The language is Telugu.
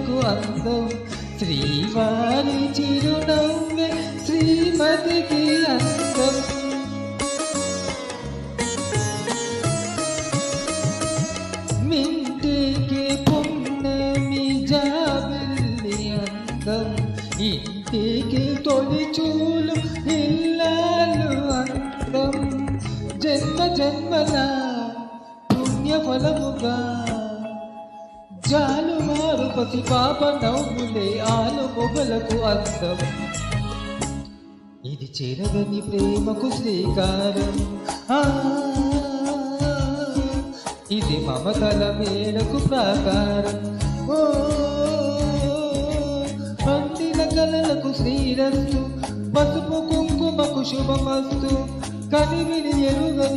మొగలకు అందం. శ్రీవారి చిరునవ్వే శ్రీమతికి అందం. మింటికి పున్నమి జాబిల్లి అందం. ఇంటికి తొలి చూలు ఇల్లాలు అందం. జన్మ జన్మల పుణ్యఫలముగా జాలువారు పసి పాప నవ్వులే ఆలు మొగలకు అందం. ఇది చెరగని ప్రేమకు శ్రీకారం. ఇది మమతల మేరకు ప్రాకారం. పండిన కలలకు శ్రీరస్తు, పసుపు కుంకుమకు శుభమస్తు. కనివిని ఎరుగని